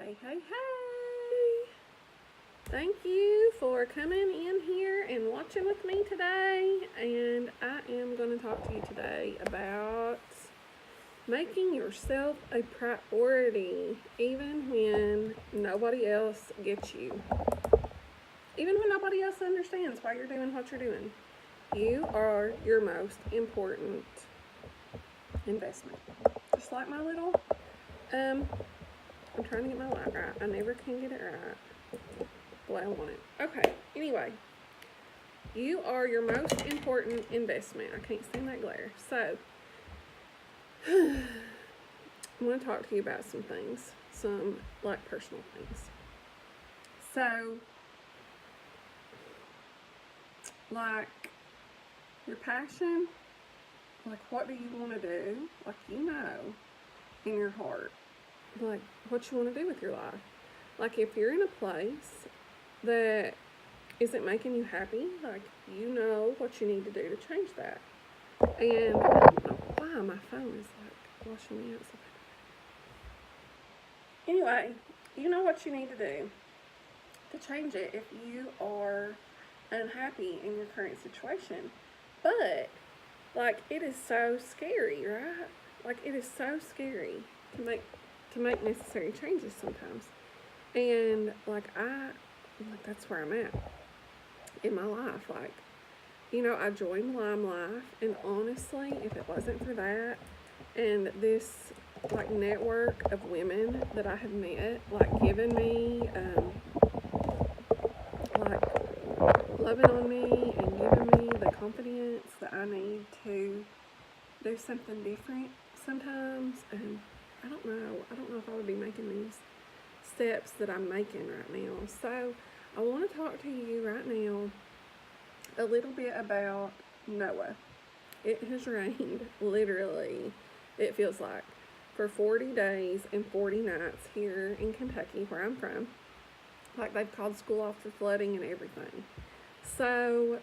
Hey, hey, hey! Thank you for coming in here and watching with me today. And I am going to talk to you today about making yourself a priority, even when nobody else gets you. Even when nobody else understands why you're doing what you're doing. You are your most important investment. Just like my little, I'm trying to get my light right. I never can get it right. The way I want it. Okay, anyway. You are your most important investment. I can't stand that glare. So, I'm going to talk to you about some things. Some, like, personal things. So, like, your passion, like, what do you want to do? Like, you know, in your heart, like, what you want to do with your life. Like, if you're in a place that isn't making you happy, like, you know what you need to do to change that. And I don't know why my phone is, like, washing me out so bad. Anyway, you know what you need to do to change it if you are unhappy in your current situation. But, like, it is so scary, right? Like, it is so scary to make necessary changes sometimes. And, like, that's where I'm at in my life. Like, you know, I joined Lime Life, and honestly, if it wasn't for that and this, like, network of women that I have met, like, giving me, like, loving on me and giving me the confidence that I need to do something different sometimes, I don't know if I would be making these steps that I'm making right now. So I want to talk to you right now a little bit about Noah. It has rained, literally, it feels like, for 40 days and 40 nights here in Kentucky, where I'm from. Like, they've called school off for flooding and everything. So,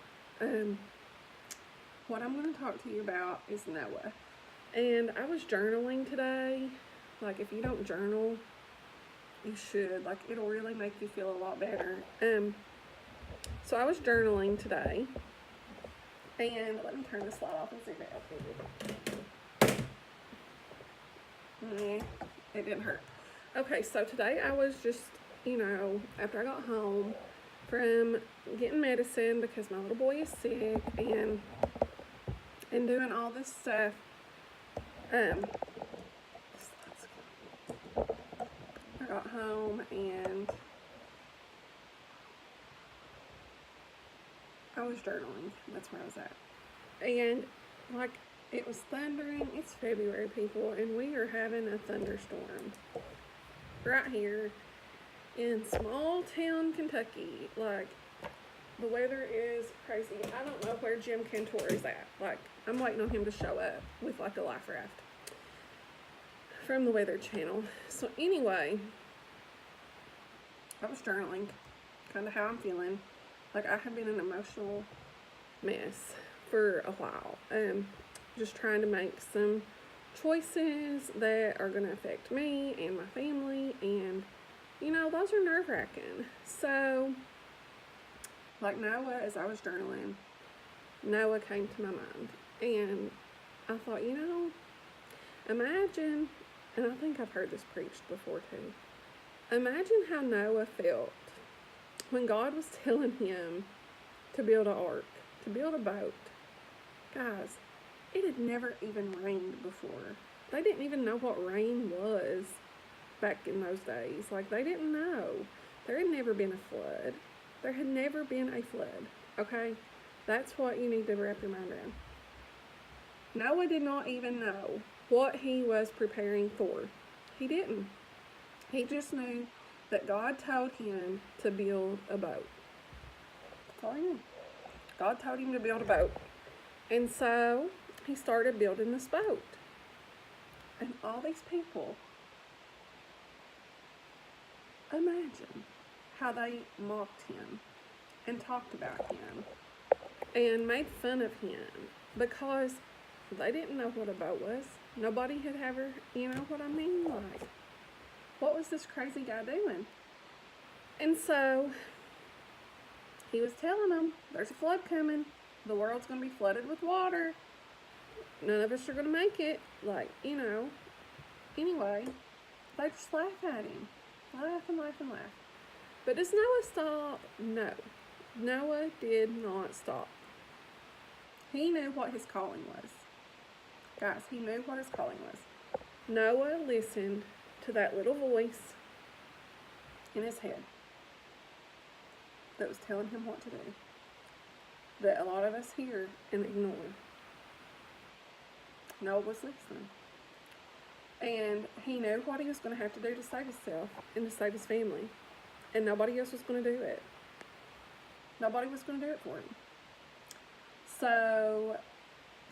what I'm going to talk to you about is Noah. And I was journaling today. Like, if you don't journal, you should. Like, it'll really make you feel a lot better. So I was journaling today. And let me turn this light off and see if it helps. Yeah, it didn't hurt. Okay, so today I was just, you know, after I got home from getting medicine because my little boy is sick and doing all this stuff. I got home and I was journaling. That's where I was at. And, like, it was thundering. It's February, people, and we are having a thunderstorm right here in small town Kentucky. Like, the weather is crazy. I don't know where Jim Cantor is at. Like, I'm waiting on him to show up with, like, a life raft from the Weather Channel. So anyway, I was journaling, kind of how I'm feeling. Like, I have been an emotional mess for a while. Just trying to make some choices that are going to affect me and my family, and, you know, those are nerve-wracking. So, like, Noah, as I was journaling, Noah came to my mind, and I thought, you know, imagine, and I think I've heard this preached before too, imagine how Noah felt when God was telling him to build an ark, to build a boat. Guys, it had never even rained before. They didn't even know what rain was back in those days. Like, they didn't know. There had never been a flood. There had never been a flood, okay? That's what you need to wrap your mind around. Noah did not even know what he was preparing for. He didn't. He just knew that God told him to build a boat. That's all he knew. God told him to build a boat. And so he started building this boat. And all these people, imagine how they mocked him and talked about him and made fun of him because they didn't know what a boat was. Nobody had ever, you know what I mean? Like, what was is this crazy guy doing? And so he was telling them, there's a flood coming. The world's going to be flooded with water. None of us are going to make it. Like, you know. Anyway, they just laugh at him. Laugh and laugh and laugh. But does Noah stop? No. Noah did not stop. He knew what his calling was. Guys, he knew what his calling was. Noah listened to that little voice in his head that was telling him what to do, that a lot of us hear and ignore. Noah was listening. And he knew what he was going to have to do to save himself and to save his family. And nobody else was going to do it. Nobody was going to do it for him. So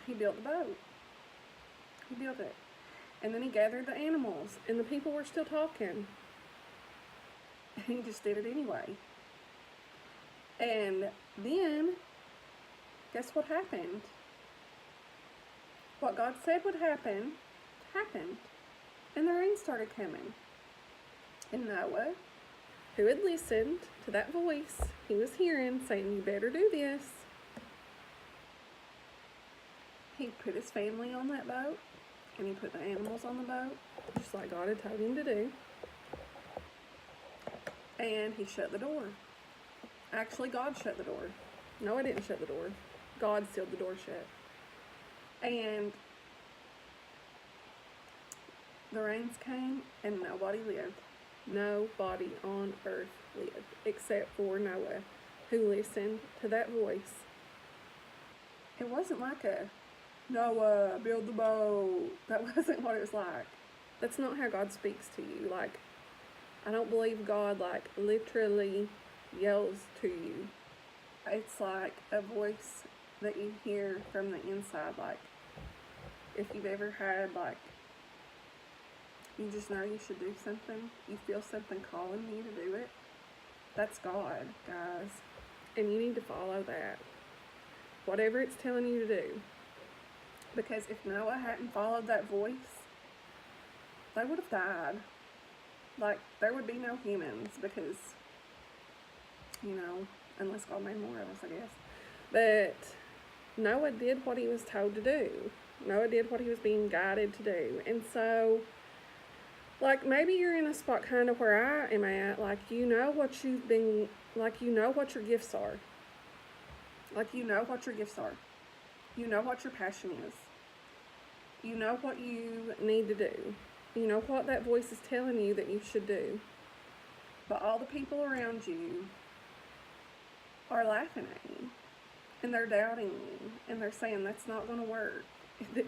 he built the boat. He built it. And then he gathered the animals. And the people were still talking. And he just did it anyway. And then, guess what happened? What God said would happen, happened. And the rain started coming. And Noah, who had listened to that voice he was hearing saying, you better do this, he put his family on that boat, and he put the animals on the boat, just like God had told him to do. And he shut the door. Actually, God shut the door. Noah didn't shut the door. God sealed the door shut. And the rains came, and nobody lived. Nobody on earth lived, except for Noah, who listened to that voice. It wasn't like a, Noah, build the boat. That wasn't what it was like. That's not how God speaks to you. Like, I don't believe God, like, literally yells to you. It's like a voice that you hear from the inside. Like, if you've ever had, like, you just know you should do something. You feel something calling you to do it. That's God, guys. And you need to follow that. Whatever it's telling you to do. Because if Noah hadn't followed that voice, they would have died. Like, there would be no humans because, you know, unless God made more of us, I guess. But Noah did what he was told to do. Noah did what he was being guided to do. And so, like, maybe you're in a spot kind of where I am at. Like, you know what you've been, like, you know what your gifts are. Like, you know what your gifts are. You know what your passion is. You know what you need to do. You know what that voice is telling you that you should do. But all the people around you are laughing at you. And they're doubting you. And they're saying that's not going to work.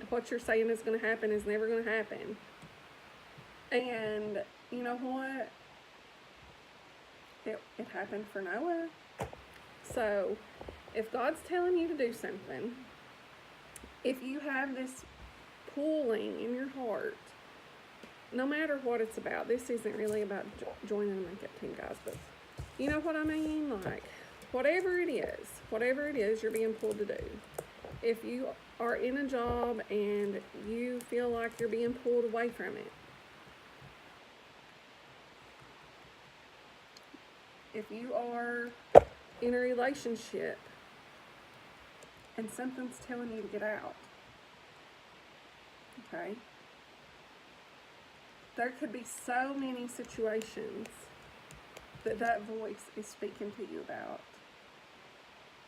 What you're saying is going to happen is never going to happen. And you know what? It happened for Noah. So, if God's telling you to do something, if you have this pulling in your heart, no matter what it's about, this isn't really about joining a makeup team, guys, but you know what I mean? Like, whatever it is you're being pulled to do. If you are in a job and you feel like you're being pulled away from it, if you are in a relationship and something's telling you to get out, okay? There could be so many situations that voice is speaking to you about.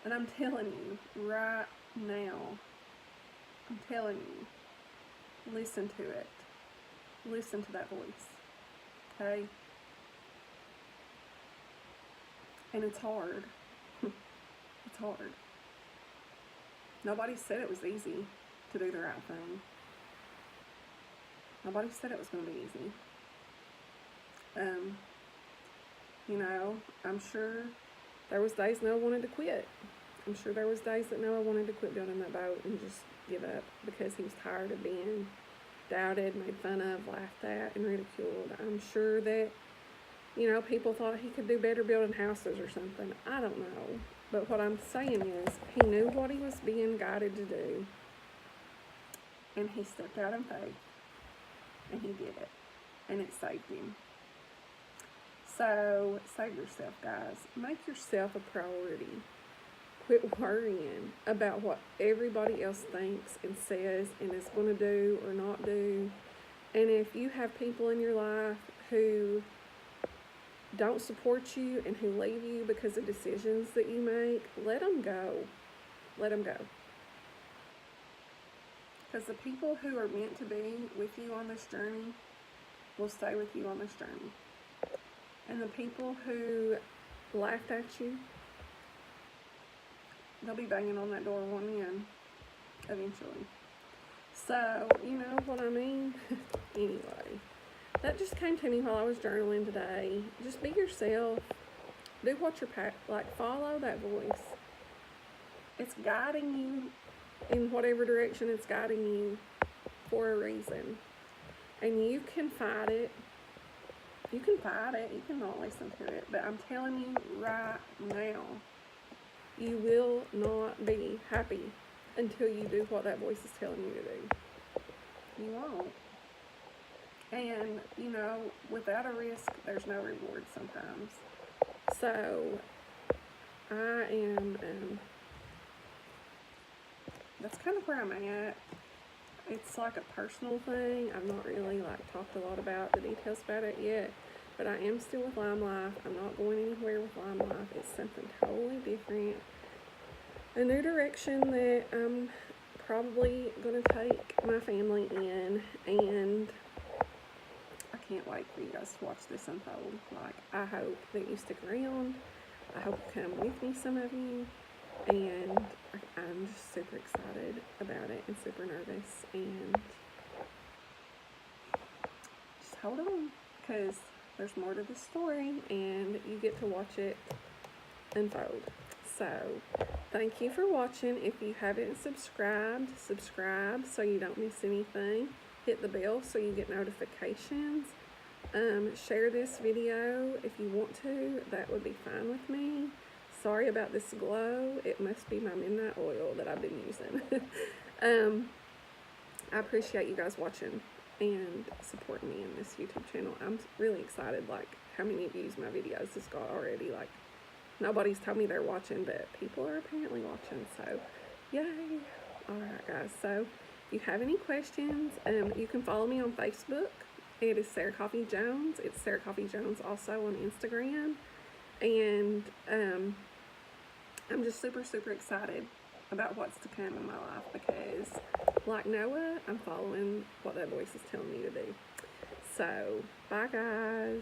And I'm telling you right now, I'm telling you, listen to it. Listen to that voice, okay? And it's hard. It's hard. Nobody said it was easy to do the right thing. Nobody said it was going to be easy. You know, I'm sure there was days Noah wanted to quit. I'm sure there was days that Noah wanted to quit building that boat and just give up because he was tired of being doubted, made fun of, laughed at, and ridiculed. I'm sure that, you know, people thought he could do better building houses or something. I don't know. But what I'm saying is, he knew what he was being guided to do. And he stepped out in faith. And he did it. And it saved him. So save yourself, guys. Make yourself a priority. Quit worrying about what everybody else thinks and says and is going to do or not do. And if you have people in your life who don't support you and who leave you because of decisions that you make, let them go. Let them go. Because the people who are meant to be with you on this journey will stay with you on this journey. And the people who laughed at you, they'll be banging on that door wanting in eventually. So, you know what I mean? Anyway, that just came to me while I was journaling today. Just be yourself. Do what you're like. Follow that voice. It's guiding you in whatever direction it's guiding you for a reason. And you can fight it. You can fight it. You can not listen to it. But I'm telling you right now, you will not be happy until you do what that voice is telling you to do. You won't. And, you know, without a risk, there's no reward sometimes. So, I am, that's kind of where I'm at. It's like a personal thing. I've not really, like, talked a lot about the details about it yet. But I am still with Lime Life. I'm not going anywhere with Lime Life. It's something totally different. A new direction that I'm probably going to take my family in, and I can't wait for you guys to watch this unfold. Like, I hope that you stick around. I hope you come with me, some of you, and I'm just super excited about it and super nervous, and just hold on, because there's more to this story, and you get to watch it unfold. So, thank you for watching. If you haven't subscribed, subscribe so you don't miss anything. Hit the bell so you get notifications. Share this video if you want to. That would be fine with me. Sorry about this glow. It must be my midnight oil that I've been using. I appreciate you guys watching and supporting me in this YouTube channel. I'm really excited, like, how many views my videos has got already. Like, nobody's told me they're watching, but people are apparently watching, so yay. Alright guys, so if you have any questions, you can follow me on Facebook. It is Sarah Coffee Jones. It's Sarah Coffee Jones also on Instagram. And I'm just super, super excited about what's to come in my life, because like Noah, I'm following what that voice is telling me to do. So, bye guys.